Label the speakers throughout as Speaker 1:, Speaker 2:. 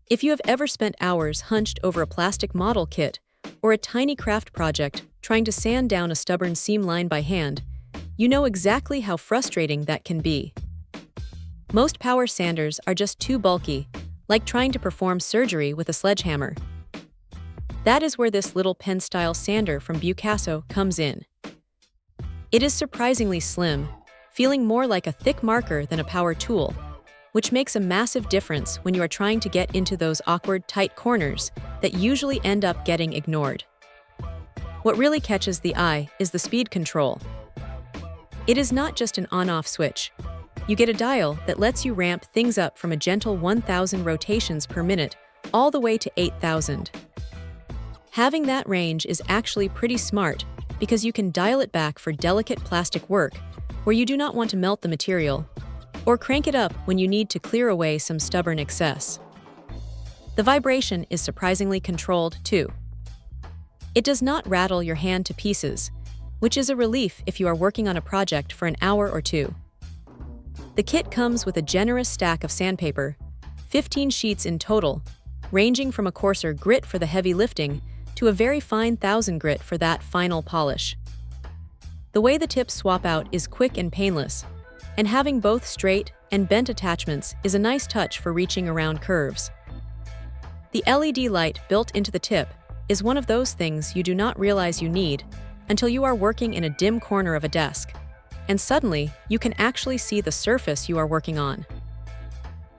Speaker 1: If you have ever spent hours hunched over a plastic model kit or a tiny craft project trying to sand down a stubborn seam line by hand, you know exactly how frustrating that can be. Most power sanders are just too bulky, like trying to perform surgery with a sledgehammer. That is where this little pen-style sander from Bucasso comes in. It is surprisingly slim, feeling more like a thick marker than a power tool, which makes a massive difference when you are trying to get into those awkward, tight corners that usually end up getting ignored. What really catches the eye is the speed control. It is not just an on-off switch. You get a dial that lets you ramp things up from a gentle 1,000 rotations per minute all the way to 8,000. Having that range is actually pretty smart because you can dial it back for delicate plastic work where you do not want to melt the material, or crank it up when you need to clear away some stubborn excess. The vibration is surprisingly controlled, too. It does not rattle your hand to pieces, which is a relief if you are working on a project for an hour or two. The kit comes with a generous stack of sandpaper, 15 sheets in total, ranging from a coarser grit for the heavy lifting to a very fine 1000 grit for that final polish. The way the tips swap out is quick and painless, and having both straight and bent attachments is a nice touch for reaching around curves. The LED light built into the tip is one of those things you do not realize you need until you are working in a dim corner of a desk, and suddenly you can actually see the surface you are working on.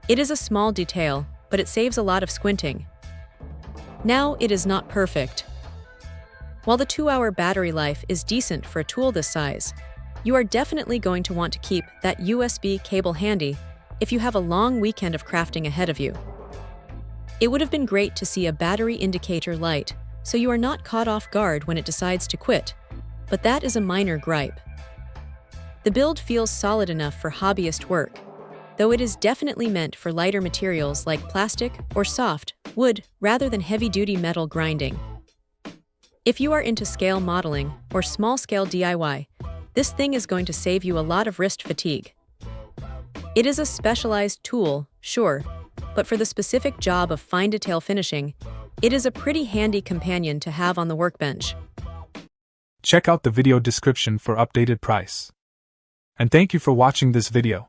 Speaker 1: It is a small detail, but it saves a lot of squinting. Now, it is not perfect. While the 2-hour battery life is decent for a tool this size, you are definitely going to want to keep that USB cable handy if you have a long weekend of crafting ahead of you. It would have been great to see a battery indicator light so you are not caught off guard when it decides to quit, but that is a minor gripe. The build feels solid enough for hobbyist work, though it is definitely meant for lighter materials like plastic or soft wood rather than heavy-duty metal grinding. If you are into scale modeling or small-scale DIY, this thing is going to save you a lot of wrist fatigue. It is a specialized tool, sure, but for the specific job of fine detail finishing, it is a pretty handy companion to have on the workbench.
Speaker 2: Check out the video description for updated price. And thank you for watching this video.